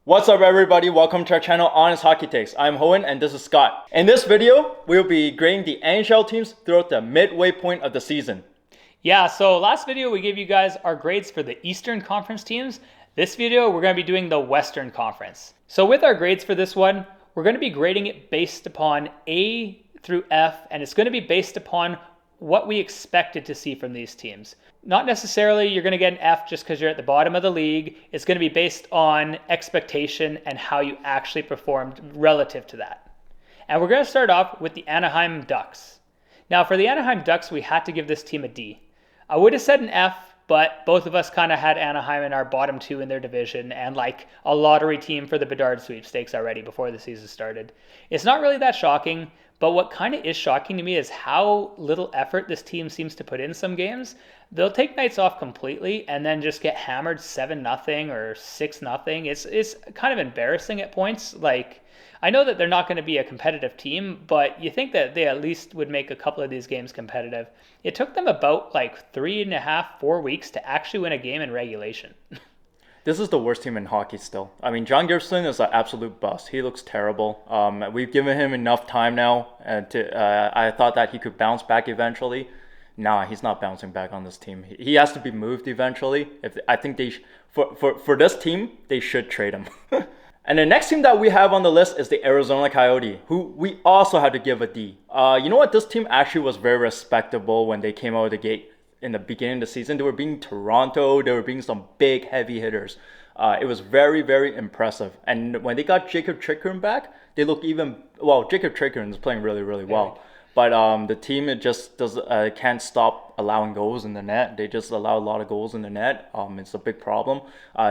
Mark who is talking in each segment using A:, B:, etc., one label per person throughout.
A: What's up everybody, welcome to our channel Honest Hockey Takes. I'm Hohen and this is Scott. In this video, we'll be grading the NHL teams throughout the midway point of the season.
B: Yeah, so last video we gave you guys our grades for the Eastern Conference teams. This video we're going to be doing the Western Conference. So with our grades for this one, we're going to be grading it based upon A through F, and it's going to be based upon what we expected to see from these teams. Not necessarily you're going to get an F just because you're at the bottom of the league. It's going to be based on expectation and how you actually performed relative to that. And we're going to start off with the Anaheim Ducks. Now for the Anaheim Ducks, we had to give this team a D. I would have said an F, but both of us kind of had Anaheim in our bottom two in their division and like a lottery team for the Bedard sweepstakes already before the season started. It's not really that shocking, but what kind of is shocking to me is how little effort this team seems to put in some games. They'll take nights off completely and then just get hammered 7-0 or 6-0. It's kind of embarrassing at points. Like, I know that they're not going to be a competitive team, but you think that they at least would make a couple of these games competitive. It took them about like 3.5, 4 weeks to actually win a game in regulation.
A: This is the worst team in hockey still. I mean, John Gibson is an absolute bust. He looks terrible. We've given him enough time now. I thought that he could bounce back eventually. Nah, he's not bouncing back on this team. He has to be moved eventually. I think for this team, they should trade him. And the next team that we have on the list is the Arizona Coyote, who we also had to give a D. You know what? This team actually was very respectable when they came out of the gate in the beginning of the season. They were beating Toronto. They were beating some big, heavy hitters. It was very, very impressive. And when they got Jacob Chikrin back, they look even... Well, Jacob Chikrin is playing really, really well. But the team, it just can't stop allowing goals in the net. They just allow a lot of goals in the net. It's a big problem.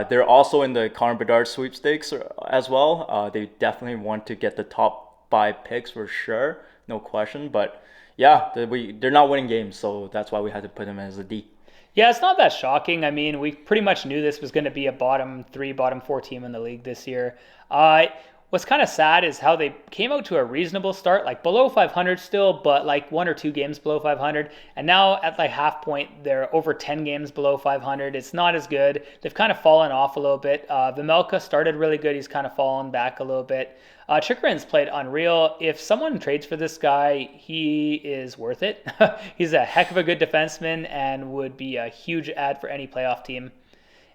A: They're also in the Connor Bedard sweepstakes as well. They definitely want to get the top 5 picks for sure, no question. But yeah, they're not winning games, so that's why we had to put them as a D.
B: Yeah, it's not that shocking. I mean, we pretty much knew this was going to be a bottom 3, bottom 4 team in the league this year. What's kind of sad is how they came out to a reasonable start, like below 500 still, but like 1 or 2 games below 500. And now at like half point, they're over 10 games below 500. It's not as good. They've kind of fallen off a little bit. Vimelka started really good. He's kind of fallen back a little bit. Chikrin's played unreal. If someone trades for this guy, he is worth it. He's a heck of a good defenseman and would be a huge add for any playoff team.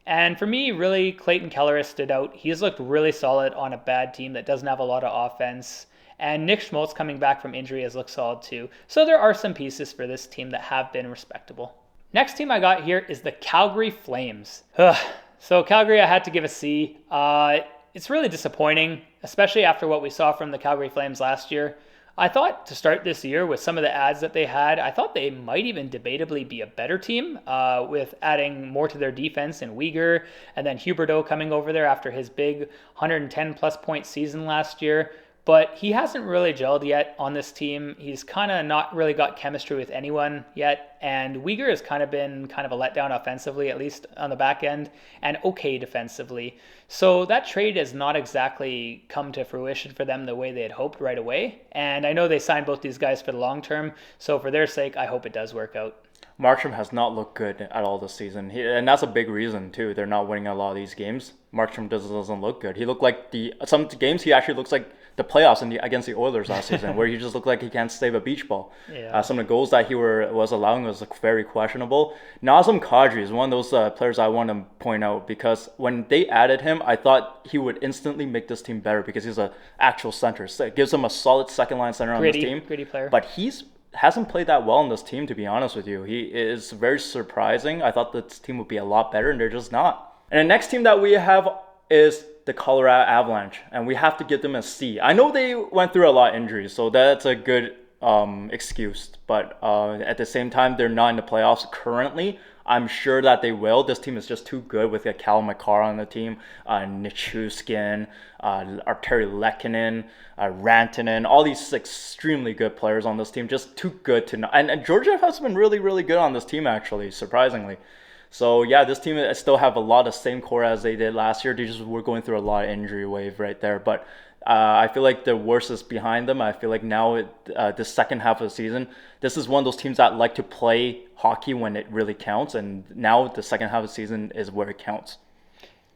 B: And for me, really, Clayton Keller has stood out. He's looked really solid on a bad team that doesn't have a lot of offense. And Nick Schmaltz coming back from injury has looked solid too. So there are some pieces for this team that have been respectable. Next team I got here is the Calgary Flames. So Calgary, I had to give a C. It's really disappointing, especially after what we saw from the Calgary Flames last year. I thought to start this year with some of the adds that they had, I thought they might even debatably be a better team with adding more to their defense in Weegar and then Huberdeau coming over there after his big 110 plus point season last year. But he hasn't really gelled yet on this team. He's kind of not really got chemistry with anyone yet. And Weegar has kind of been kind of a letdown offensively, at least on the back end, and okay defensively. So that trade has not exactly come to fruition for them the way they had hoped right away. And I know they signed both these guys for the long term. So for their sake, I hope it does work out.
A: Markstrom has not looked good at all this season. And that's a big reason, too. They're not winning a lot of these games. Markstrom doesn't look good. He looked like some games he actually looks like the playoffs against the Oilers last season, where he just looked like he can't save a beach ball.
B: Yeah.
A: Some of the goals that he was allowing was very questionable. Nazem Kadri is one of those players I want to point out because when they added him, I thought he would instantly make this team better because he's an actual center. So it gives him a solid second line center on this team.
B: Gritty player.
A: But hasn't played that well on this team, to be honest with you. He is very surprising. I thought this team would be a lot better, and they're just not. And the next team that we have is the Colorado Avalanche, and we have to give them a C. I know they went through a lot of injuries, so that's a good excuse. But at the same time, they're not in the playoffs currently. I'm sure that they will. This team is just too good with Cal McCarr on the team, Nichushkin, Arturi Lehkonen, Rantanen, all these extremely good players on this team. Just too good to know. And Georgia has been really, really good on this team, actually, surprisingly. So, yeah, this team still have a lot of same core as they did last year. They just were going through a lot of injury wave right there. But I feel like the worst is behind them. I feel like now, the second half of the season, this is one of those teams that like to play hockey when it really counts. And now the second half of the season is where it counts.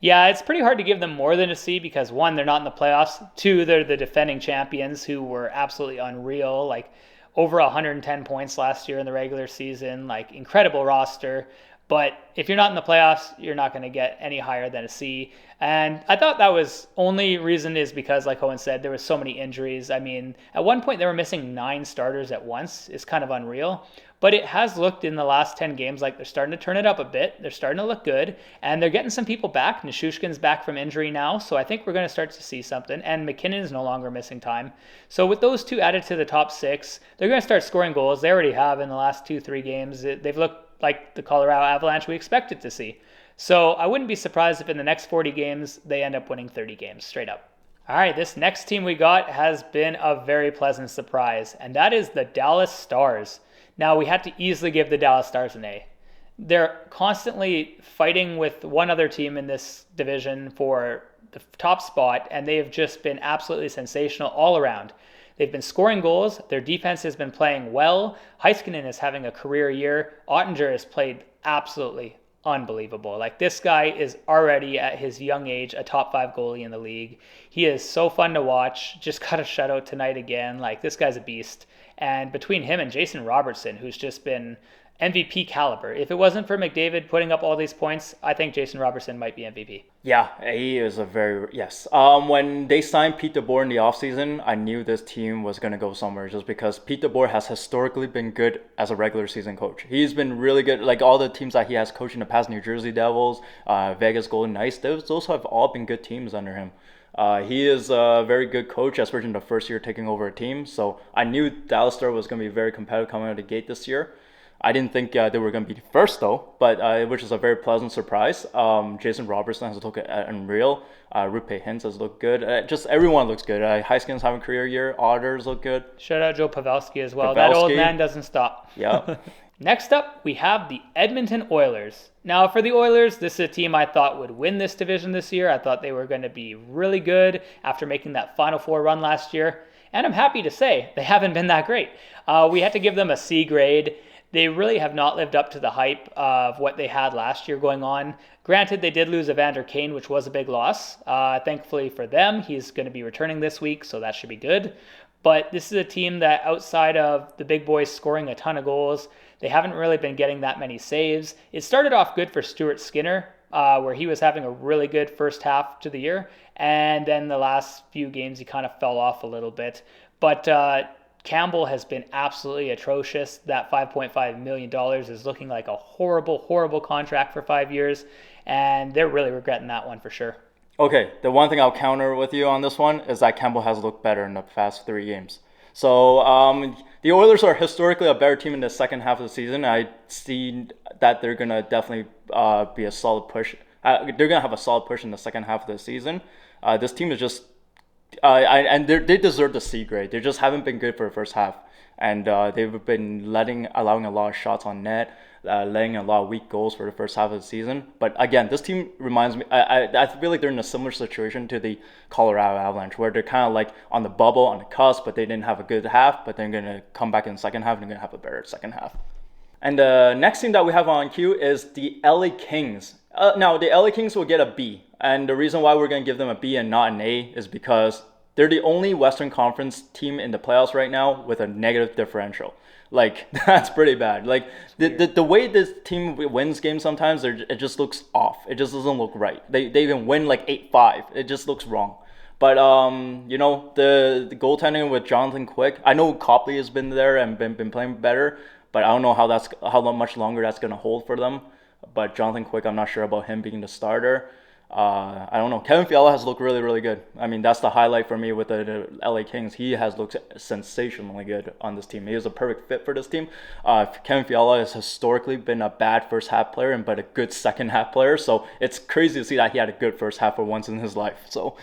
B: Yeah, it's pretty hard to give them more than a C because one, they're not in the playoffs. Two, they're the defending champions who were absolutely unreal, like over 110 points last year in the regular season, like incredible roster. But if you're not in the playoffs, you're not going to get any higher than a C. And I thought that was only reason is because, like Owen said, there was so many injuries. I mean, at one point they were missing 9 starters at once. It's kind of unreal. But it has looked in the last 10 games like they're starting to turn it up a bit. They're starting to look good. And they're getting some people back. Nishushkin's back from injury now. So I think we're going to start to see something. And McKinnon's no longer missing time. So with those two added to the top 6, they're going to start scoring goals. They already have in the last 2-3 games. They've looked like the Colorado Avalanche we expected to see. So I wouldn't be surprised if in the next 40 games, they end up winning 30 games straight up. All right, this next team we got has been a very pleasant surprise, and that is the Dallas Stars. Now, we had to easily give the Dallas Stars an A. They're constantly fighting with one other team in this division for the top spot, and they have just been absolutely sensational all around. They've been scoring goals. Their defense has been playing well. Heiskanen is having a career year. Ottinger has played absolutely unbelievable. Like, this guy is already at his young age a top 5 goalie in the league. He is so fun to watch. Just got a shutout tonight again. Like, this guy's a beast. And between him and Jason Robertson, who's just been MVP caliber. If it wasn't for McDavid putting up all these points, I think Jason Robertson might be MVP.
A: Yeah, he is yes. When they signed Pete DeBoer in the offseason, I knew this team was going to go somewhere just because Pete DeBoer has historically been good as a regular season coach. He's been really good. Like all the teams that he has coached in the past, New Jersey Devils, Vegas Golden Knights, those have all been good teams under him. He is a very good coach, especially in the first year taking over a team. So I knew Dallas Star was going to be very competitive coming out of the gate this year. I didn't think they were going to be first though, but which is a very pleasant surprise. Jason Robertson has looked unreal. Rupe Hintz has looked good. Just everyone looks good. Heiskanen's having a career year. Otters look good.
B: Shout out Joe Pavelski as well. That old man doesn't stop.
A: Yeah.
B: Next up, we have the Edmonton Oilers. Now, for the Oilers, this is a team I thought would win this division this year. I thought they were going to be really good after making that Final Four run last year. And I'm happy to say they haven't been that great. We had to give them a C grade. They really have not lived up to the hype of what they had last year going on. Granted, they did lose Evander Kane, which was a big loss. Thankfully for them, he's going to be returning this week, so that should be good. But this is a team that outside of the big boys scoring a ton of goals, they haven't really been getting that many saves. It started off good for Stuart Skinner, where he was having a really good first half to the year. And then the last few games, he kind of fell off a little bit. But Campbell has been absolutely atrocious. That $5.5 million is looking like a horrible, horrible contract for 5 years. And they're really regretting that one for sure.
A: Okay, the one thing I'll counter with you on this one is that Campbell has looked better in the past 3 games. So the Oilers are historically a better team in the second half of the season. I see that they're going to definitely be a solid push. They're going to have a solid push in the second half of the season. This team is just and they deserve the C grade. They just haven't been good for the first half, and they've been allowing a lot of shots on net, letting a lot of weak goals for the first half of the season. But again, this team reminds me. I feel like they're in a similar situation to the Colorado Avalanche, where they're kind of like on the bubble, on the cusp, but they didn't have a good half. But they're gonna come back in the second half and they're gonna have a better second half. And the next team that we have on queue is the LA Kings. Now, the LA Kings will get a B. And the reason why we're going to give them a B and not an A is because they're the only Western Conference team in the playoffs right now with a negative differential. Like, that's pretty bad. Like, the way this team wins games sometimes, it just looks off. It just doesn't look right. They even win like 8-5. It just looks wrong. But, the goaltending with Jonathan Quick, I know Copley has been there and been playing better, but I don't know how much longer that's going to hold for them. But Jonathan Quick, I'm not sure about him being the starter. I don't know. Kevin Fiala has looked really, really good. I mean, that's the highlight for me with the LA Kings. He has looked sensationally good on this team. He is a perfect fit for this team. Kevin Fiala has historically been a bad first half player, but a good second half player. So it's crazy to see that he had a good first half for once in his life. So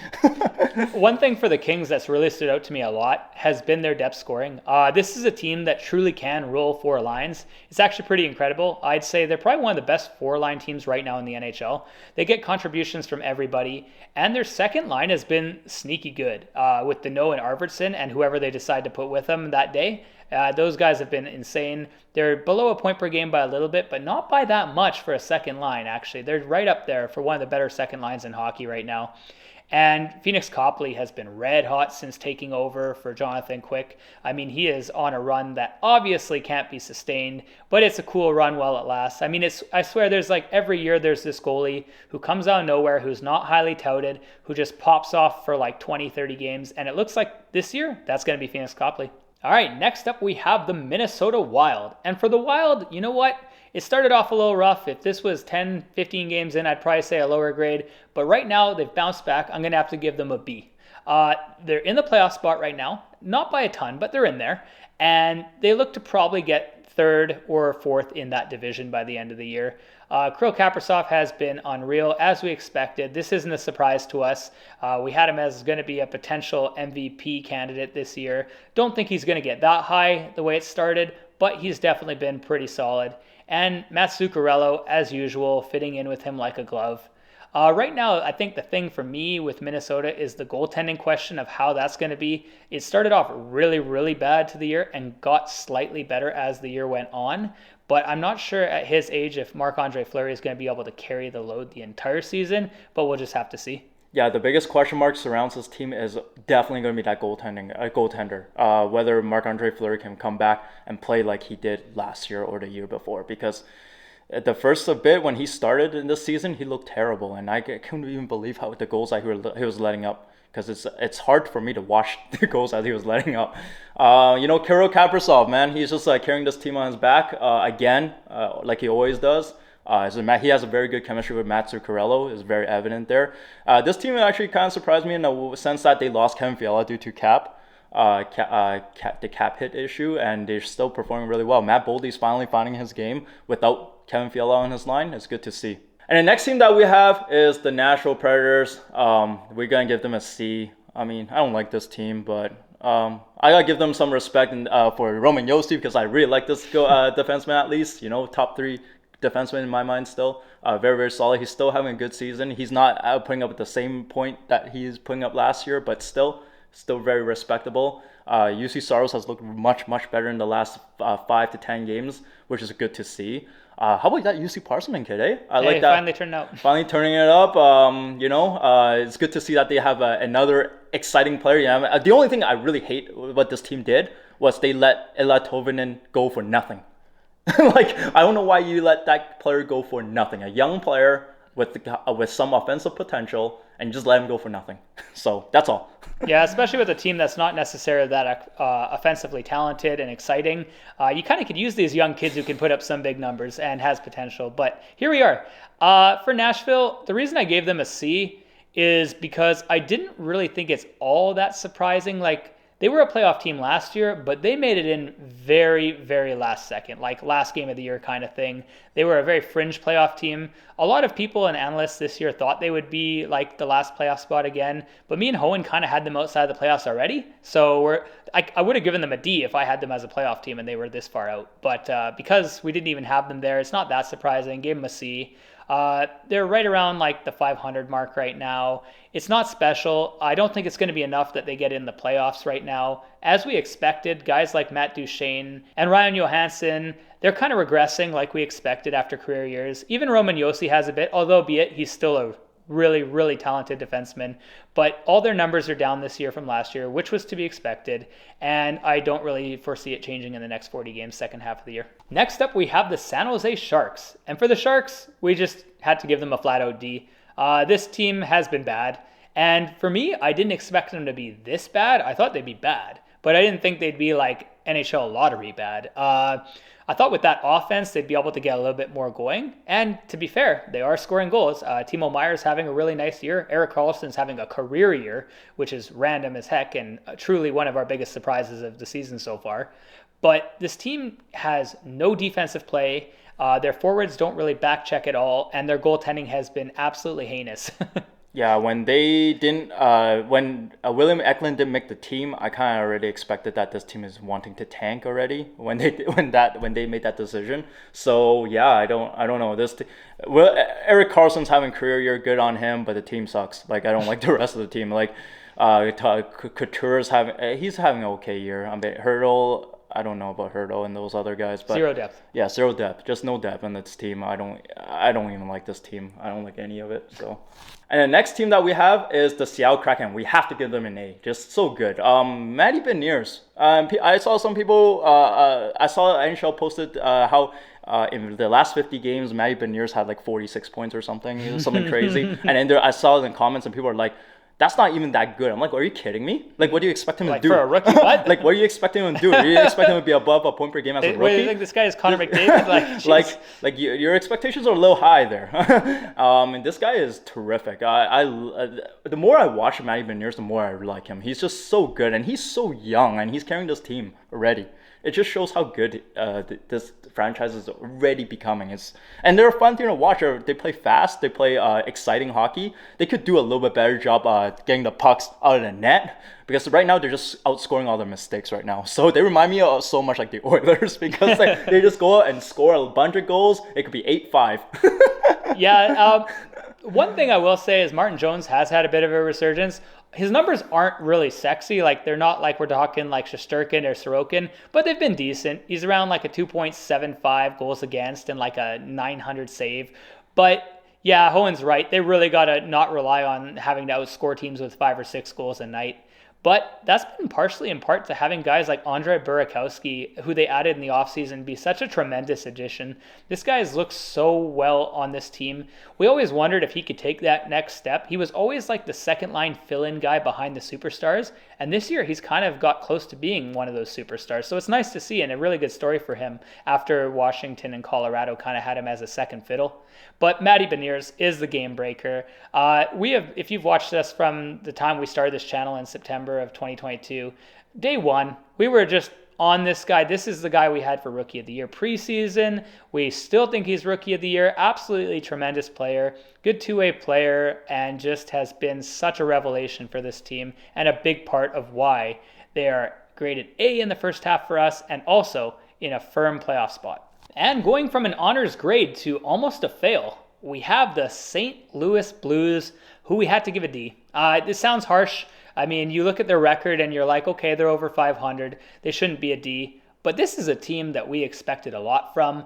B: one thing for the Kings that's really stood out to me a lot has been their depth scoring. This is a team that truly can roll 4 lines. It's actually pretty incredible. I'd say they're probably one of the best 4-line teams right now in the NHL. They get contributions contributions from everybody. And their second line has been sneaky good with Deneau and Arvidsson and whoever they decide to put with them that day. Those guys have been insane. They're below a point per game by a little bit, but not by that much for a second line, actually. They're right up there for one of the better second lines in hockey right now. And Phoenix Copley has been red hot since taking over for Jonathan Quick. I mean, he is on a run that obviously can't be sustained, but it's a cool run while it lasts. I mean, I swear there's like every year there's this goalie who comes out of nowhere, who's not highly touted, who just pops off for like 20, 30 games. And it looks like this year, that's going to be Phoenix Copley. All right, next up we have the Minnesota Wild. And for the Wild, you know what? It started off a little rough. If this was 10, 15 games in, I'd probably say a lower grade. But right now, they've bounced back. I'm going to have to give them a B. They're in the playoff spot right now. Not by a ton, but they're in there. And they look to probably get third or fourth in that division by the end of the year. Kirill Kaprizov has been unreal, as we expected. This isn't a surprise to us. We had him as going to be a potential MVP candidate this year. Don't think he's going to get that high the way it started, but he's definitely been pretty solid. And Matt Zuccarello, as usual, fitting in with him like a glove. Right now, I think the thing for me with Minnesota is the goaltending question of how that's going to be. It started off really, really bad to the year and got slightly better as the year went on. But I'm not sure at his age if Marc-Andre Fleury is going to be able to carry the load the entire season, but we'll just have to see.
A: Yeah, the biggest question mark surrounds this team is definitely going to be that goaltender. Whether Marc-Andre Fleury can come back and play like he did last year or the year before. Because the first bit when he started in this season, he looked terrible. And I couldn't even believe how the goals that he was letting up. Because it's hard for me to watch the goals that he was letting up. Kirill Kaprizov, man, he's just carrying this team on his back again, like he always does. He has a very good chemistry with Matt Zuccarello. Is very evident there. This team actually kind of surprised me in the sense that they lost Kevin Fiala due to the cap hit issue, and they're still performing really well. Matt Boldy's finally finding his game without Kevin Fiala on his line. It's good to see. And the next team that we have is the Nashville Predators. We're going to give them a C. I mean, I don't like this team, but I got to give them some respect for Roman Josi because I really like this defenseman at least. Top 3 defenseman in my mind still. Very, very solid. He's still having a good season. He's not putting up at the same point that he's putting up last year, but still very respectable. UC Saros has looked much, much better in the last 5 to 10 games, which is good to see. How about that UC Parselman kid, eh? I like that. Finally turning it up. It's good to see that they have another exciting player. Yeah, the only thing I really hate what this team did was they let Ila Tovinen go for nothing. I don't know why you let that player go for nothing. A young player with some offensive potential, and just let him go for nothing. So that's all.
B: Yeah, especially with a team that's not necessarily that offensively talented and exciting. You kind of could use these young kids who can put up some big numbers and has potential. But here we are. For Nashville, the reason I gave them a C is because I didn't really think it's all that surprising. They were a playoff team last year, but they made it in very, very last second, like last game of the year kind of thing. They were a very fringe playoff team. A lot of people and analysts this year thought they would be like the last playoff spot again, but me and Hohen kind of had them outside the playoffs already. So I would have given them a D if I had them as a playoff team and they were this far out. But because we didn't even have them there, it's not that surprising. Gave them a C. They're right around the 500 mark right now. It's not special. I don't think it's going to be enough that they get in the playoffs right now. As we expected, guys like Matt Duchene and Ryan Johansson, they're kind of regressing like we expected after career years. Even Roman Josi has a bit, although he's still a really, really talented defenseman. But all their numbers are down this year from last year, which was to be expected. And I don't really foresee it changing in the next 40 games, second half of the year. Next up, we have the San Jose Sharks. And for the Sharks, we just had to give them a flat-out D. This team has been bad. And for me, I didn't expect them to be this bad. I thought they'd be bad. But I didn't think they'd be like NHL lottery bad. I thought with that offense, they'd be able to get a little bit more going. And to be fair, they are scoring goals. Timo Meier's having a really nice year. Erik Karlsson's having a career year, which is random as heck and truly one of our biggest surprises of the season so far. But this team has no defensive play. Their forwards don't really back check at all, and their goaltending has been absolutely heinous.
A: Yeah, when William Eklund didn't make the team, I kind of already expected that this team is wanting to tank already when they made that decision. So yeah, I don't know well, Eric Carlson's having career year, good on him, but the team sucks. Like I don't like the rest of the team. Like Couture's he's having an okay year. I mean Hurdle. I don't know about Hurdle and those other guys, but
B: Zero depth.
A: yeah, zero depth, just no depth in this team. I don't even like this team. I don't like any of it. So, and the next team that we have is the Seattle Kraken. We have to give them an A. Just so good. Matty Beniers. I saw some people. I saw NHL posted how. In the last 50 games, Matty Beniers had like 46 points or something, something crazy. And then I saw it in comments, and people are like, "That's not even that good." I'm like, "Are you kidding me? Like, what do you expect him to do
B: for a rookie? What?
A: Like, what are you expecting him to do? Are you expecting him to be above a point per game as a rookie?
B: What do you think this guy is Connor McDavid?
A: Your expectations are a little high there. And this guy is terrific. The more I watch Matty Beniers, the more I like him. He's just so good, and he's so young, and he's carrying this team already. It just shows how good this franchise is already becoming. And they're a fun team to watch. They play fast. They play exciting hockey. They could do a little bit better job getting the pucks out of the net, because right now they're just outscoring all their mistakes right now. So they remind me of so much like the Oilers, because they just go out and score a bunch of goals. It could be 8-5.
B: Yeah. One thing I will say is Martin Jones has had a bit of a resurgence. His numbers aren't really sexy. Like, they're not like we're talking like Shesterkin or Sorokin, but they've been decent. He's around like a 2.75 goals against and like a 900 save. But yeah, Hohen's right. They really got to not rely on having to outscore teams with 5 or 6 goals a night. But that's been partially in part to having guys like Andrei Burakovsky, who they added in the offseason, be such a tremendous addition. This guy has looked so well on this team. We always wondered if he could take that next step. He was always like the second line fill-in guy behind the superstars. And this year he's kind of got close to being one of those superstars. So it's nice to see, and a really good story for him after Washington and Colorado kind of had him as a second fiddle. But Matty Beniers is the game breaker. If you've watched us from the time we started this channel in September of 2022, day one, we were just on this guy. This is the guy we had for Rookie of the Year preseason. We still think he's Rookie of the Year. Absolutely tremendous player, good two-way player, and just has been such a revelation for this team and a big part of why they are graded A in the first half for us and also in a firm playoff spot. And going from an honors grade to almost a fail, we have the St. Louis Blues, who we had to give a D. This sounds harsh. I mean, you look at their record and you're like, okay, they're over 500. They shouldn't be a D. But this is a team that we expected a lot from.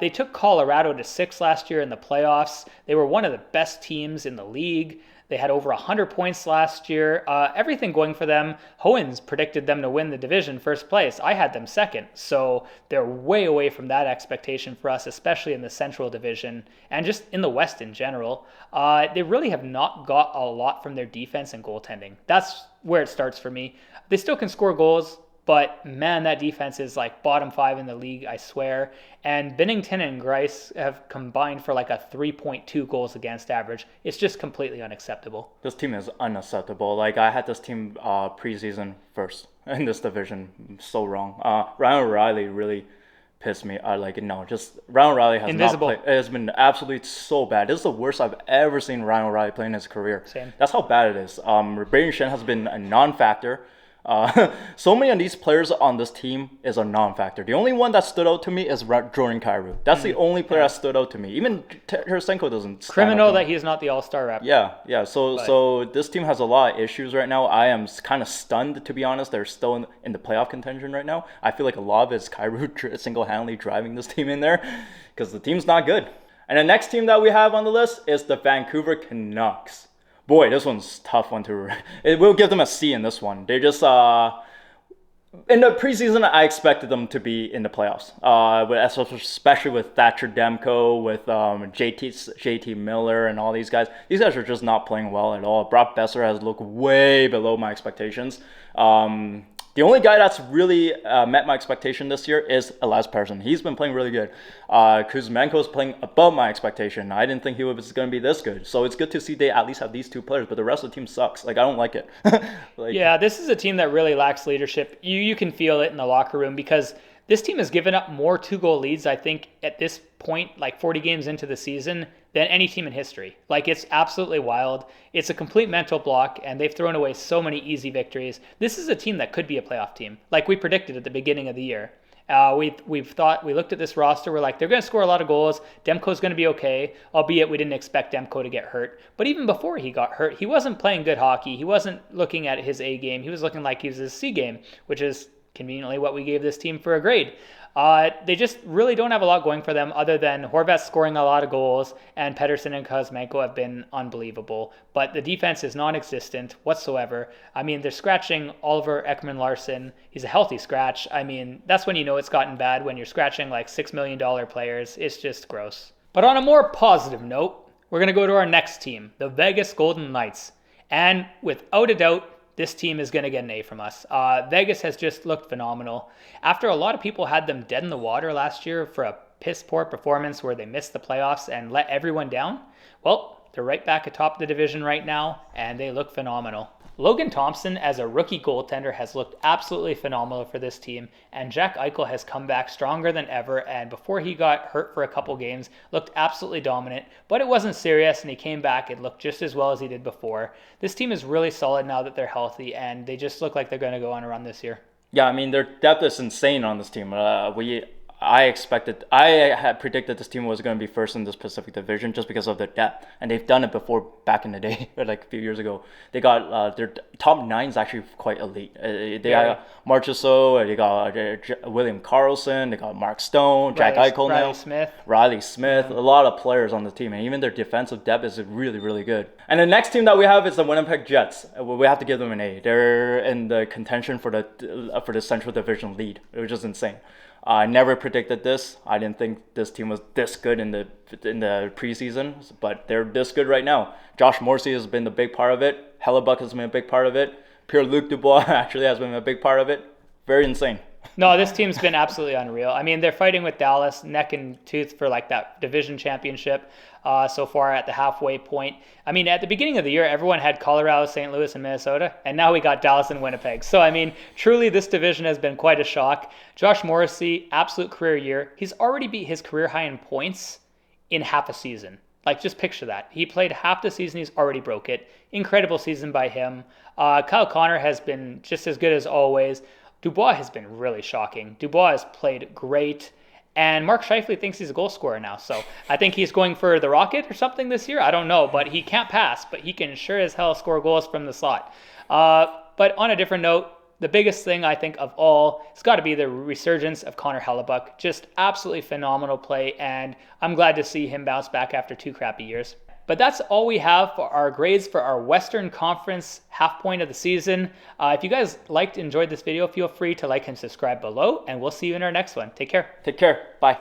B: They took Colorado to 6 last year in the playoffs. They were one of the best teams in the league. They had over 100 points last year. Everything going for them. Hohen's predicted them to win the division first place. I had them second. So they're way away from that expectation for us, especially in the Central Division and just in the West in general. They really have not got a lot from their defense and goaltending. That's where it starts for me. They still can score goals, but man, that defense is like bottom 5 in the league, I swear. And Binnington and Greiss have combined for like a 3.2 goals against average. It's just completely unacceptable.
A: This team is unacceptable. Like, I had this team preseason first in this division. So wrong. Ryan O'Reilly really pissed me. Ryan O'Reilly has
B: Invisible.
A: not played. It has been absolutely so bad. This is the worst I've ever seen Ryan O'Reilly play in his career.
B: Same.
A: That's how bad it is. Brayden Schenn has been a non-factor. So many of these players on this team is a non-factor. The only one that stood out to me is Jordan Kyrou. That's the only player that stood out to me. Even Tarasenko doesn't stand
B: Criminal
A: out to
B: that
A: me.
B: he's not the all-star rep.
A: Yeah. So this team has a lot of issues right now. I am kind of stunned, to be honest. They're still in the playoff contention right now. I feel like a lot of it is Kyrou single-handedly driving this team in there because the team's not good. And the next team that we have on the list is the Vancouver Canucks. Boy, this one's a tough one to... We'll give them a C in this one. They just... in the preseason, I expected them to be in the playoffs. Especially with Thatcher Demko, with JT Miller and all these guys. These guys are just not playing well at all. Brock Besser has looked way below my expectations. The only guy that's really met my expectation this year is Elias Persson. He's been playing really good. Kuzmenko is playing above my expectation. I didn't think he was going to be this good. So it's good to see they at least have these two players, but the rest of the team sucks. Like, I don't like it.
B: Yeah, this is a team that really lacks leadership. You can feel it in the locker room because This team has given up more 2-goal leads, I think, at this point, like 40 games into the season, than any team in history. Like, it's absolutely wild. It's a complete mental block, and they've thrown away so many easy victories. This is a team that could be a playoff team, like we predicted at the beginning of the year. We looked at this roster, we're like, they're going to score a lot of goals. Demko's going to be okay, albeit we didn't expect Demko to get hurt. But even before he got hurt, he wasn't playing good hockey. He wasn't looking at his A game. He was looking like he was his C game, which is conveniently what we gave this team for a grade. They just really don't have a lot going for them other than Horvat scoring a lot of goals, and Pedersen and Kuzmenko have been unbelievable. But the defense is non-existent whatsoever. I mean, they're scratching Oliver Ekman-Larsson. He's a healthy scratch. I mean, that's when you know it's gotten bad, when you're scratching like $6 million players. It's just gross. But on a more positive note, we're going to go to our next team, the Vegas Golden Knights. And without a doubt, this team is going to get an A from us. Vegas has just looked phenomenal. After a lot of people had them dead in the water last year for a piss-poor performance where they missed the playoffs and let everyone down, well, they're right back atop the division right now, and they look phenomenal. Logan Thompson, as a rookie goaltender, has looked absolutely phenomenal for this team, and Jack Eichel has come back stronger than ever, and before he got hurt for a couple games, looked absolutely dominant, but it wasn't serious, and he came back and looked just as well as he did before. This team is really solid now that they're healthy, and they just look like they're going to go on a run this year.
A: Yeah, I mean, their depth is insane on this team. I had predicted this team was going to be first in this Pacific Division just because of their depth, and they've done it before back in the day, like a few years ago. They got their top nine is actually quite elite. They got Marchessault, they got William Karlsson, they got Mark Stone, Jack Eichel now, Riley Smith, a lot of players on the team, and even their defensive depth is really, really good. And the next team that we have is the Winnipeg Jets. We have to give them an A. They're in the contention for the Central Division lead, which is insane. I never predicted this. I didn't think this team was this good in the preseason, but they're this good right now. Josh Morrissey has been the big part of it. Hellebuck has been a big part of it. Pierre-Luc Dubois actually has been a big part of it. Very insane.
B: No, this team's been absolutely unreal. I mean, they're fighting with Dallas neck and tooth for like that division championship so far at the halfway point. I mean, at the beginning of the year, everyone had Colorado, St. Louis, and Minnesota, and now we got Dallas and Winnipeg. So, I mean, truly this division has been quite a shock. Josh Morrissey, absolute career year. He's already beat his career high in points in half a season. Like, just picture that. He played half the season, he's already broke it. Incredible season by him. Kyle Connor has been just as good as always. Dubois has been really shocking. Dubois has played great. And Mark Scheifele thinks he's a goal scorer now. So I think he's going for the Rocket or something this year. I don't know. But he can't pass. But he can sure as hell score goals from the slot. But on a different note, the biggest thing I think of all has got to be the resurgence of Connor Hellebuck. Just absolutely phenomenal play. And I'm glad to see him bounce back after 2 crappy years. But that's all we have for our grades for our Western Conference half point of the season. If you guys enjoyed this video, feel free to like and subscribe below, and we'll see you in our next one. Take care.
A: Take care. Bye.